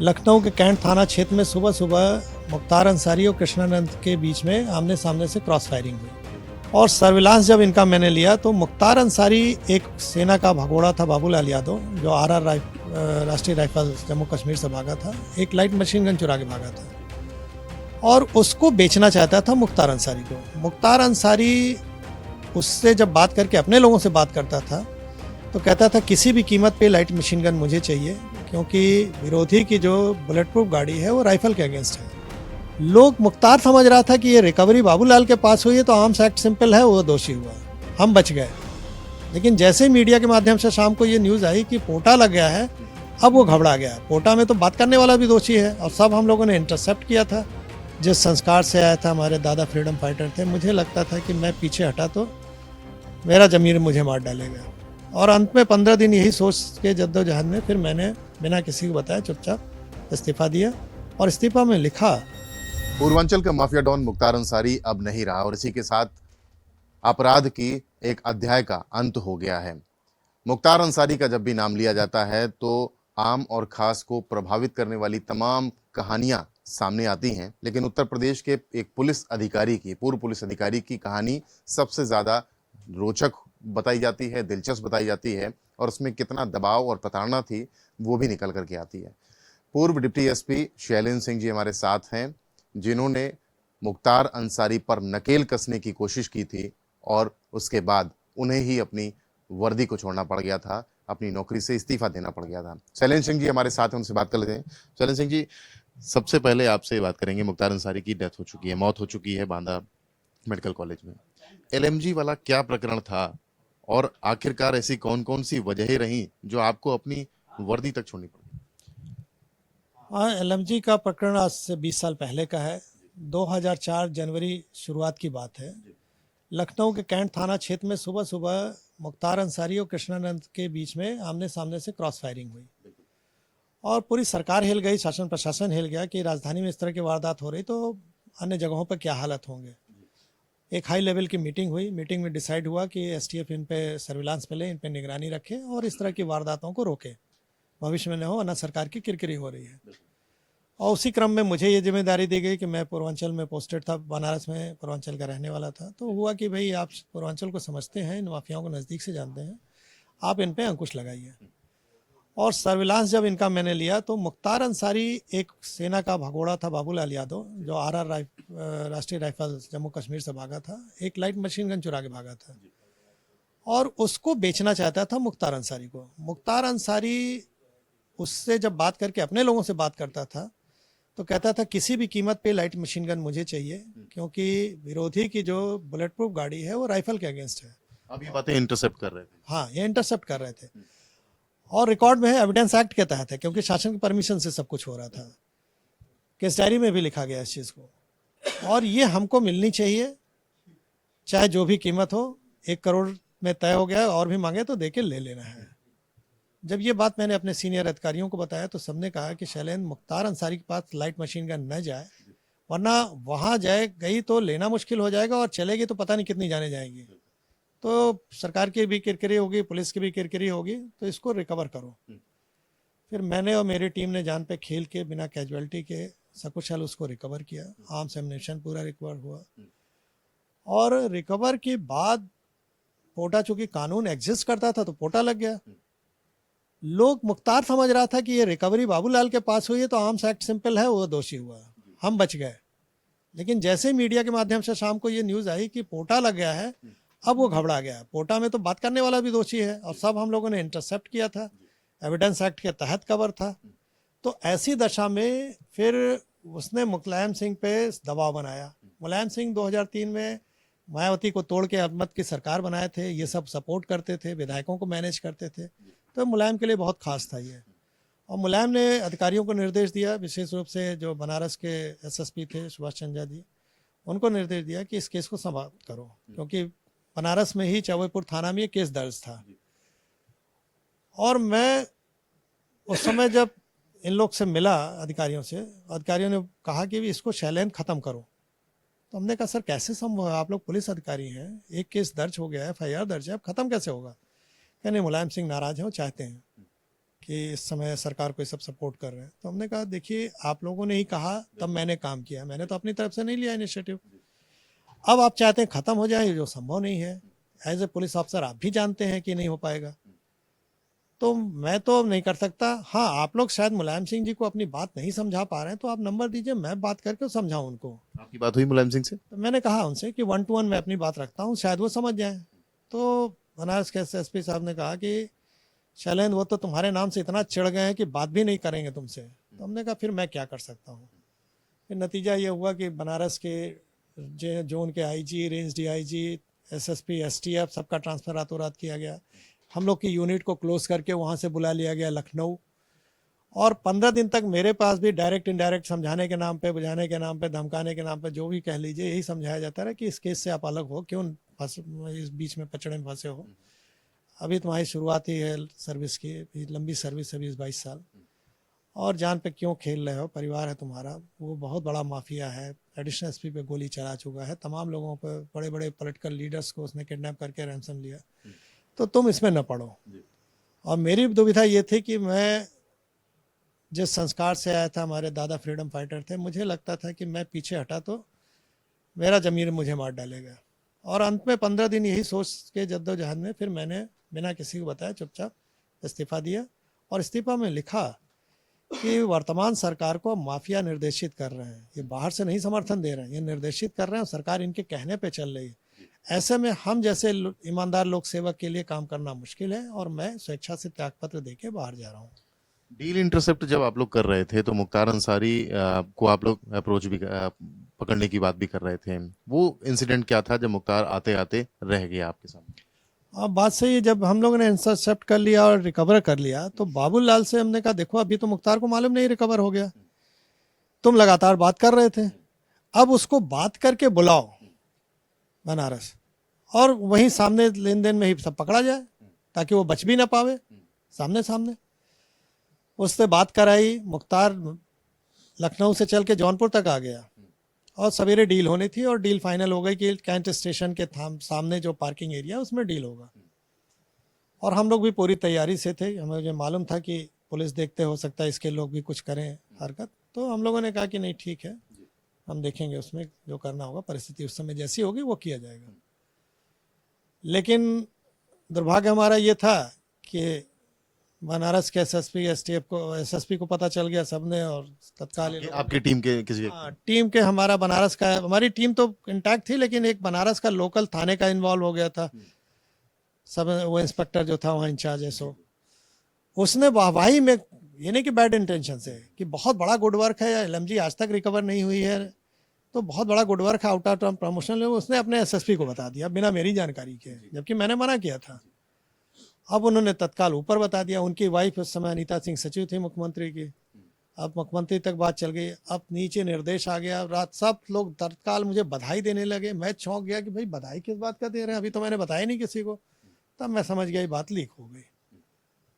लखनऊ के कैंट थाना क्षेत्र में सुबह सुबह मुख्तार अंसारी और कृष्णानंद के बीच में आमने सामने से क्रॉस फायरिंग हुई और सर्विलांस जब इनका मैंने लिया तो मुख्तार अंसारी एक सेना का भगोड़ा था, बाबूलाल यादव, जो राष्ट्रीय राइफल जम्मू कश्मीर से भागा था, एक लाइट मशीन गन चुरा के भागा था और उसको बेचना चाहता था मुख्तार अंसारी को। मुख्तार अंसारी उससे जब बात करके अपने लोगों से बात करता था तो कहता था किसी भी कीमत पे लाइट मशीन गन मुझे चाहिए, क्योंकि विरोधी की जो बुलेट प्रूफ गाड़ी है वो राइफल के अगेंस्ट है। लोग मुख्तार समझ रहा था कि ये रिकवरी बाबूलाल के पास हुई है तो आर्म्स एक्ट सिंपल है, वो दोषी हुआ, हम बच गए। लेकिन जैसे ही मीडिया के माध्यम से शाम को ये न्यूज़ आई कि पोटा लग गया है, अब वो घबरा गया। पोटा में तो बात करने वाला भी दोषी है और सब हम लोगों ने इंटरसेप्ट किया था। जिस संस्कार से आया था, हमारे दादा फ्रीडम फाइटर थे, मुझे लगता था कि मैं पीछे हटा तो मेरा ज़मीर मुझे मार डालेगा। और अंत में 15 दिन यही सोच के जद्दोजहद में फिर मैंने बिना किसी को बताया चुपचाप इस्तीफा दिया और इस्तीफा में लिखा। पूर्वांचल का माफिया डॉन मुख्तार अंसारी अब नहीं रहा और इसी के साथ अपराध की एक अध्याय का अंत हो गया है। मुख्तार अंसारी का जब भी नाम लिया जाता है तो आम और खास को प्रभावित करने वाली तमाम कहानियां सामने आती हैं, लेकिन उत्तर प्रदेश के एक पुलिस अधिकारी की, पूर्व पुलिस अधिकारी की कहानी सबसे ज़्यादा रोचक बताई जाती है, दिलचस्प बताई जाती है और उसमें कितना दबाव और प्रताड़ना थी वो भी निकल करके आती है। पूर्व डिप्टी एसपी शैलेंद्र सिंह जी हमारे साथ हैं, जिन्होंने मुख्तार अंसारी पर नकेल कसने की कोशिश की थी और उसके बाद उन्हें ही अपनी वर्दी को छोड़ना पड़ गया था, अपनी नौकरी से इस्तीफा देना पड़ गया था। शैलेंद्र सिंह जी हमारे साथ हैं, उनसे बात कर लेते हैं। शैलेंद्र सिंह जी, सबसे पहले आपसे बात करेंगे। मुख्तार अंसारी की डेथ हो चुकी है, मौत हो चुकी है बांदा मेडिकल कॉलेज में। एलएमजी वाला क्या प्रकरण था और आखिरकार ऐसी कौन कौन सी वजहें रहीं जो आपको अपनी वर्दी तक छोड़नी पड़ी? हाँ, एलएमजी का प्रकरण आज से 20 साल पहले का है। 2004 जनवरी शुरुआत की बात है। लखनऊ के कैंट थाना क्षेत्र में सुबह सुबह मुख्तार अंसारी और कृष्णानंद के बीच में आमने सामने से क्रॉस फायरिंग हुई और पूरी सरकार हिल गई, शासन प्रशासन हिल गया कि राजधानी में इस तरह की वारदात हो रही तो अन्य जगहों पर क्या हालत होंगे। एक हाई लेवल की मीटिंग हुई। मीटिंग में डिसाइड हुआ कि एसटीएफ इन पे सर्विलांस पे ले, इन पे निगरानी रखे और इस तरह की वारदातों को रोके, भविष्य में न हो, वरना सरकार की किरकिरी हो रही है। और उसी क्रम में मुझे ये जिम्मेदारी दी गई कि मैं पूर्वांचल में पोस्टेड था, बनारस में पूर्वांचल का रहने वाला था। तो हुआ कि भाई आप पूर्वांचल को समझते हैं, इन माफियाओं को नज़दीक से जानते हैं, आप इन पे अंकुश लगाइए। और सर्विलांस जब इनका मैंने लिया तो मुख्तार अंसारी एक सेना का भगोड़ा था, बाबूलाल यादव, जो राष्ट्रीय राइफल जम्मू कश्मीर से भागा था, एक लाइट मशीन गन चुरा के भागा था और उसको बेचना चाहता था मुख्तार अंसारी को। मुख्तार अंसारी उससे जब बात करके अपने लोगों से बात करता था तो कहता था किसी भी कीमत पे लाइट मशीन गन मुझे चाहिए, क्योंकि विरोधी की जो बुलेट प्रूफ गाड़ी है वो राइफल के अगेंस्ट है। अब ये बातें इंटरसेप्ट कर रहे थे? हाँ, ये इंटरसेप्ट कर रहे थे और रिकॉर्ड में है, एविडेंस एक्ट के तहत है, क्योंकि शासन की परमिशन से सब कुछ हो रहा था। केस डायरी में भी लिखा गया इस चीज़ को और ये हमको मिलनी चाहिए, चाहे जो भी कीमत हो। 1 करोड़ में तय हो गया, और भी मांगे तो दे के ले लेना है। जब ये बात मैंने अपने सीनियर अधिकारियों को बताया तो सबने कहा कि शैलेंद्र, मुख्तार अंसारी के पास लाइट मशीन गन न जाए, वरना वहाँ जाए गई तो लेना मुश्किल हो जाएगा और चलेगी तो पता नहीं कितनी जाने जाएंगी, तो सरकार की भी किरकिरी होगी, पुलिस की भी किरकिरी होगी, तो इसको रिकवर करो। फिर मैंने और मेरी टीम ने जान पे खेल के बिना कैजुअलिटी के सकुशल उसको रिकवर किया। आर्म्स एम्युनिशन पूरा रिकवर हुआ और रिकवर के बाद पोटा, चूंकि कानून एग्जिस्ट करता था तो पोटा लग गया। लोग मुख्तार समझ रहा था कि ये रिकवरी बाबूलाल के पास हुई है तो आर्म्स एक्ट सिंपल है, वो दोषी हुआ, हम बच गए। लेकिन जैसे मीडिया के माध्यम से शाम को ये न्यूज़ आई कि पोटा लग गया है, अब वो घबरा गया। पोटा में तो बात करने वाला भी दोषी है और सब हम लोगों ने इंटरसेप्ट किया था, एविडेंस एक्ट के तहत कवर था। तो ऐसी दशा में फिर उसने मुलायम सिंह पे दबाव बनाया। मुलायम सिंह 2003 में मायावती को तोड़ के अहमद की सरकार बनाए थे, ये सब सपोर्ट करते थे, विधायकों को मैनेज करते थे, तो मुलायम के लिए बहुत खास था ये। और मुलायम ने अधिकारियों को निर्देश दिया, विशेष रूप से जो बनारस के एसएसपी थे सुभाष चंद्रा जी, उनको निर्देश दिया कि इस केस को समाप्त करो, क्योंकि बनारस में ही चौबेपुर थाना में ये केस दर्ज था। और मैं उस समय जब इन लोग से मिला अधिकारियों से, अधिकारियों ने कहा कि इसको शैलेंद्र ख़त्म करो। तो हमने कहा सर कैसे संभव है, आप लोग पुलिस अधिकारी हैं, एक केस दर्ज हो गया है, FIR दर्ज है, अब ख़त्म कैसे होगा? कहने मुलायम सिंह नाराज़ हैं, वो चाहते हैं। कि इस समय सरकार को ये सब सपोर्ट कर रहे हैं। तो हमने कहा देखिए आप लोगों ने ही कहा तब मैंने काम किया, मैंने तो अपनी तरफ से नहीं लिया इनिशिएटिव। अब आप चाहते हैं ख़त्म हो जाए, जो संभव नहीं है। एज ए पुलिस ऑफिसर आप भी जानते हैं कि नहीं हो पाएगा, तो मैं तो नहीं कर सकता। हाँ, आप लोग शायद मुलायम सिंह जी को अपनी बात नहीं समझा पा रहे हैं, तो आप नंबर दीजिए, मैं बात करके समझाऊं उनको। आपकी बात हुई मुलायम सिंह से? तो मैंने कहा उनसे कि 1 to 1 मैं अपनी बात रखता हूँ, शायद वो समझ जाएं। तो बनारस के एसएसपी साहब ने कहा कि शैलेंद्र वो तो तुम्हारे नाम से इतना चिढ़ गए हैं कि बात भी नहीं करेंगे तुमसे। तो हमने कहा फिर मैं क्या कर सकता हूँ। फिर नतीजा ये हुआ कि बनारस के जोन के IG, range DIG, SSP, STF सबका ट्रांसफ़र रातों रात किया गया। हम लोग की यूनिट को क्लोज करके वहाँ से बुला लिया गया लखनऊ, और 15 दिन तक मेरे पास भी डायरेक्ट इनडायरेक्ट समझाने के नाम पे, बुझाने के नाम पे, धमकाने के नाम पे, जो भी कह लीजिए, यही समझाया जाता है कि इस केस से आप अलग हो, क्यों इस बीच में पचड़े में फंसे हो। अभी तुम्हारी शुरुआत ही है सर्विस की, लंबी सर्विस है 20-22 साल, और जान पे क्यों खेल रहे हो, परिवार है तुम्हारा, वो बहुत बड़ा माफिया है, एडिशनल एसपी पे गोली चला चुका है, तमाम लोगों पर, बड़े बड़े पॉलिटिकल लीडर्स को उसने किडनैप करके रैंसम लिया, तो तुम इसमें न पड़ो। और मेरी दुविधा ये थी कि मैं जिस संस्कार से आया था, हमारे दादा फ्रीडम फाइटर थे, मुझे लगता था कि मैं पीछे हटा तो मेरा ज़मीर मुझे मार डालेगा। और अंत में 15 दिन यही सोच के जद्दोजहद में फिर मैंने बिना किसी को बताया चुपचाप इस्तीफ़ा दिया, और इस्तीफ़ा में लिखा कि वर्तमान सरकार को माफिया निर्देशित कर रहे हैं, ये बाहर से नहीं समर्थन दे रहे हैं, ये निर्देशित कर रहे हैं और सरकार इनके कहने पे चल रही है। ऐसे में हम जैसे ईमानदार लोक सेवक के लिए काम करना मुश्किल है, और मैं स्वेच्छा से त्यागपत्र दे के बाहर जा रहा हूँ। डील इंटरसेप्ट जब आप लोग कर रहे थे तो मुख्तार अंसारी को आप लोग अप्रोच भी पकड़ने की बात भी कर रहे थे, वो इंसिडेंट क्या था जब मुख्तार आते आते रह गया आपके सामने? अब बात सही है, जब हम लोगों ने इंटरसेप्ट कर लिया और रिकवर कर लिया, तो बाबूलाल से हमने कहा देखो अभी तो मुख्तार को मालूम नहीं रिकवर हो गया, तुम लगातार बात कर रहे थे, अब उसको बात करके बुलाओ बनारस, और वहीं सामने लेन देन में ही सब पकड़ा जाए, ताकि वो बच भी ना पावे। सामने सामने उससे बात कराई, मुख्तार लखनऊ से चल के जौनपुर तक आ गया, और सवेरे डील होनी थी, और डील फाइनल हो गई कि कैंट स्टेशन के सामने जो पार्किंग एरिया उसमें डील होगा। और हम लोग भी पूरी तैयारी से थे, हमें मालूम था कि पुलिस देखते हो सकता है इसके लोग भी कुछ करें हरकत, तो हम लोगों ने कहा कि नहीं ठीक है, हम देखेंगे उसमें जो करना होगा, परिस्थिति उस समय जैसी होगी वो किया जाएगा। लेकिन दुर्भाग्य हमारा ये था कि बनारस के एसएसपी को पता चल गया सबने, और तत्काल आपकी टीम के किसी टीम के हमारा बनारस का, हमारी टीम तो इंटैक्ट थी, लेकिन एक बनारस का लोकल थाने का इन्वॉल्व हो गया था, सब वो इंस्पेक्टर जो था वहाँ इंचार्ज है, सो उसने वाहवाही में, ये नहीं कि बैड इंटेंशन से, कि बहुत बड़ा गुड वर्क है, एलएमजी आज तक रिकवर नहीं हुई है, तो बहुत बड़ा गुड वर्क है, आउट ऑफ टर्म प्रमोशन, उसने अपने एसएसपी को बता दिया बिना मेरी जानकारी के, जबकि मैंने मना किया था। अब उन्होंने तत्काल ऊपर बता दिया, उनकी वाइफ उस समय अनीता सिंह सचिव थी मुख्यमंत्री की, अब मुख्यमंत्री तक बात चल गई, अब नीचे निर्देश आ गया, रात सब लोग तत्काल मुझे बधाई देने लगे। मैं चौंक गया कि भाई बधाई किस बात का दे रहे हैं, अभी तो मैंने बताया नहीं किसी को। तब मैं समझ गया ये बात लीक हो गई,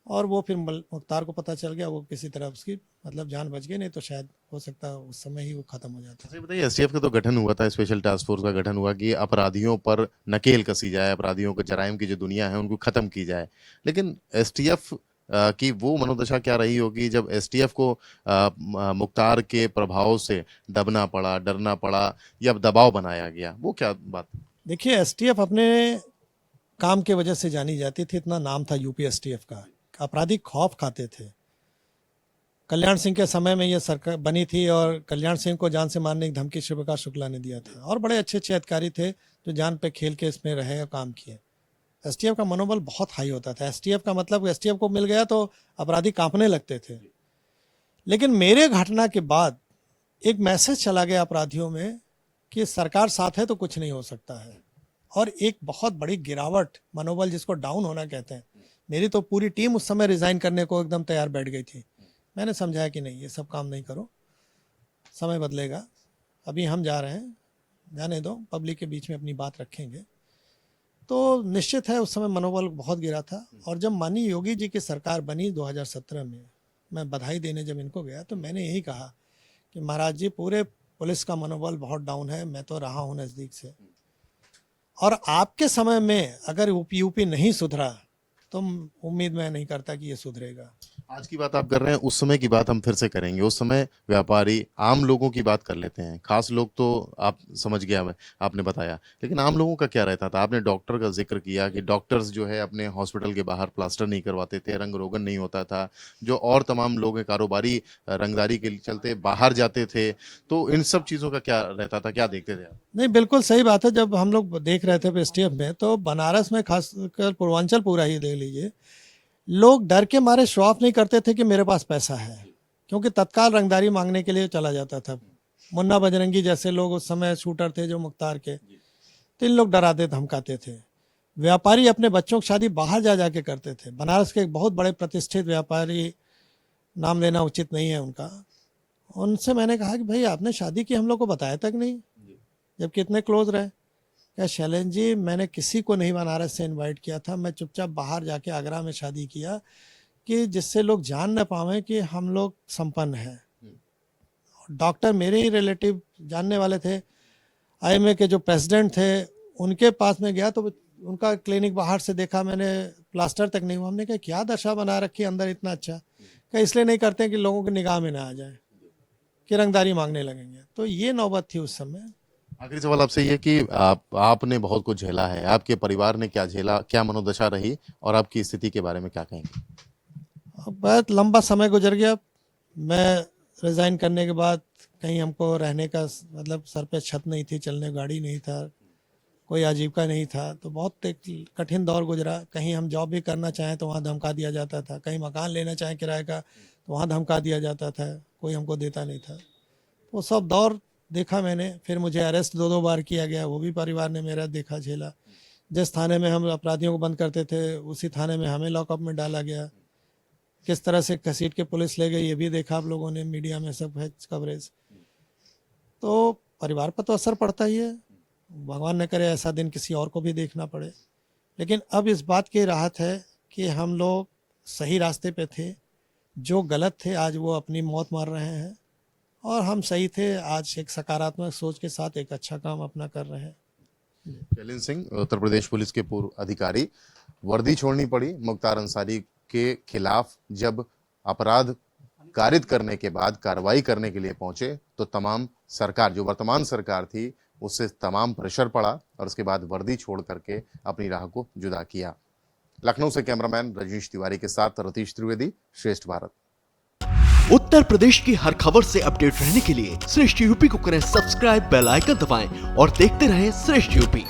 और वो फिर मुख्तार को पता चल गया, वो किसी तरह उसकी मतलब जान बच गई, नहीं तो शायद हो सकता है उस समय ही वो खत्म हो जाता। अच्छा बताइए, एसटीएफ का तो गठन हुआ था, स्पेशल टास्क फोर्स का गठन हुआ कि अपराधियों पर नकेल कसी जाए, अपराधियों को, जराइम की जो दुनिया है उनको खत्म की जाए, लेकिन एसटीएफ की वो मनोदशा क्या रही होगी जब एसटीएफ को मुख्तार के प्रभाव से दबना पड़ा, डरना पड़ा, या दबाव बनाया गया, वो क्या बात? देखिए, एसटीएफ अपने काम के वजह से जानी जाती थी, इतना नाम था यूपी एसटीएफ का, अपराधी खौफ खाते थे। कल्याण सिंह के समय में ये सरकार बनी थी, और कल्याण सिंह को जान से मारने की धमकी शिवप्रकाश शुक्ला ने दिया था, और बड़े अच्छे अच्छे अधिकारी थे जो जान पे खेल के इसमें रहे और काम किए। एसटीएफ का मनोबल बहुत हाई होता था, एसटीएफ का मतलब एसटीएफ को मिल गया तो अपराधी कांपने लगते थे। लेकिन मेरे घटना के बाद एक मैसेज चला गया अपराधियों में कि सरकार साथ है तो कुछ नहीं हो सकता है, और एक बहुत बड़ी गिरावट, मनोबल जिसको डाउन होना कहते हैं। मेरी तो पूरी टीम उस समय रिजाइन करने को एकदम तैयार बैठ गई थी। मैंने समझाया कि नहीं, ये सब काम नहीं करो, समय बदलेगा, अभी हम जा रहे हैं, जाने दो, पब्लिक के बीच में अपनी बात रखेंगे। तो निश्चित है उस समय मनोबल बहुत गिरा था। और जब माननीय योगी जी की सरकार बनी 2017 में, मैं बधाई देने जब इनको गया तो मैंने यही कहा कि महाराज जी, पूरे पुलिस का मनोबल बहुत डाउन है, मैं तो रहा हूँ नज़दीक से, और आपके समय में अगर यूपी नहीं सुधरा तो उम्मीद मैं नहीं करता कि ये सुधरेगा। आज की बात आप कर रहे हैं, उस समय की बात हम फिर से करेंगे। उस समय व्यापारी, आम लोगों की बात कर लेते हैं। खास लोग तो आप समझ गया, मैं आपने बताया, लेकिन आम लोगों का क्या रहता था? आपने डॉक्टर का जिक्र किया कि डॉक्टर्स जो है अपने हॉस्पिटल के बाहर प्लास्टर नहीं करवाते थे, रंग रोगन नहीं होता था। जो और तमाम लोग हैं कारोबारी रंगदारी के चलते बाहर जाते थे। तो इन सब चीज़ों का क्या रहता था, क्या देखते थे आप? नहीं, बिल्कुल सही बात है। जब हम लोग देख रहे थे एसटीएफ में, तो बनारस में खासकर पूर्वांचल पूरा ही देख लीजिए, लोग डर के मारे शो ऑफ नहीं करते थे कि मेरे पास पैसा है, क्योंकि तत्काल रंगदारी मांगने के लिए चला जाता था। मुन्ना बजरंगी जैसे लोग उस समय शूटर थे जो मुख्तार के, तो इन लोग डराते धमकाते थे। व्यापारी अपने बच्चों की शादी बाहर जा जाके करते थे। बनारस के एक बहुत बड़े प्रतिष्ठित व्यापारी, नाम लेना उचित नहीं है उनका, उनसे मैंने कहा कि भाई आपने शादी की, हम लोग को बताया तक नहीं, जबकि इतने क्लोज रहे। क्या शैलेंद्र जी, मैंने किसी को नहीं बनारस से इनवाइट किया था, मैं चुपचाप बाहर जाके आगरा में शादी किया कि जिससे लोग जान न पावे कि हम लोग संपन्न हैं। डॉक्टर मेरे ही रिलेटिव जानने वाले थे, आईएमए के जो प्रेसिडेंट थे उनके पास में गया तो उनका क्लिनिक बाहर से देखा मैंने, प्लास्टर तक नहीं हुआ। हमने कहा क्या दशा बना रखी है अंदर इतना अच्छा? क्या इसलिए नहीं करते कि लोगों की निगाह में ना आ जाए कि रंगदारी मांगने लगेंगे। तो ये नौबत थी उस समय। आखिरी सवाल आपसे ये कि आपने बहुत कुछ झेला है, आपके परिवार ने क्या झेला, क्या मनोदशा रही, और आपकी स्थिति के बारे में क्या कहेंगे? अब बहुत लंबा समय गुजर गया। मैं रिज़ाइन करने के बाद कहीं हमको रहने का मतलब सर पे छत नहीं थी, चलने गाड़ी नहीं था, कोई आजीविका नहीं था, तो बहुत एक कठिन दौर गुजरा। कहीं हम जॉब भी करना चाहें तो वहाँ धमका दिया जाता था, कहीं मकान लेना चाहें किराए का तो वहाँ धमका दिया जाता था, कोई हमको देता नहीं था। वो सब दौर देखा मैंने। फिर मुझे अरेस्ट 2-2 बार किया गया, वो भी परिवार ने मेरा देखा झेला। जिस थाने में हम अपराधियों को बंद करते थे उसी थाने में हमें लॉकअप में डाला गया। किस तरह से घसीट के पुलिस ले गई ये भी देखा आप लोगों ने, मीडिया में सब है कवरेज। तो परिवार पर तो असर पड़ता ही है। भगवान न करे ऐसा दिन किसी और को भी देखना पड़े। लेकिन अब इस बात की राहत है कि हम लोग सही रास्ते पे थे, जो गलत थे आज वो अपनी मौत मार रहे हैं, और हम सही थे, आज एक सकारात्मक सोच के साथ एक अच्छा काम अपना कर रहे हैं। शैलेंद्र सिंह, उत्तर प्रदेश पुलिस के पूर्व अधिकारी, वर्दी छोड़नी पड़ी मुख्तार अंसारी के खिलाफ जब अपराध कारित करने के बाद कार्रवाई करने के लिए पहुंचे तो तमाम सरकार, जो वर्तमान सरकार थी, उससे तमाम प्रेशर पड़ा और उसके बाद वर्दी छोड़ करके अपनी राह को जुदा किया। लखनऊ से कैमरामैन रजनीश तिवारी के साथ रतीश त्रिवेदी, श्रेष्ठ भारत। उत्तर प्रदेश की हर खबर से अपडेट रहने के लिए श्रेष्ठ यूपी को करें सब्सक्राइब, बेल आइकन दबाएं और देखते रहें श्रेष्ठ यूपी।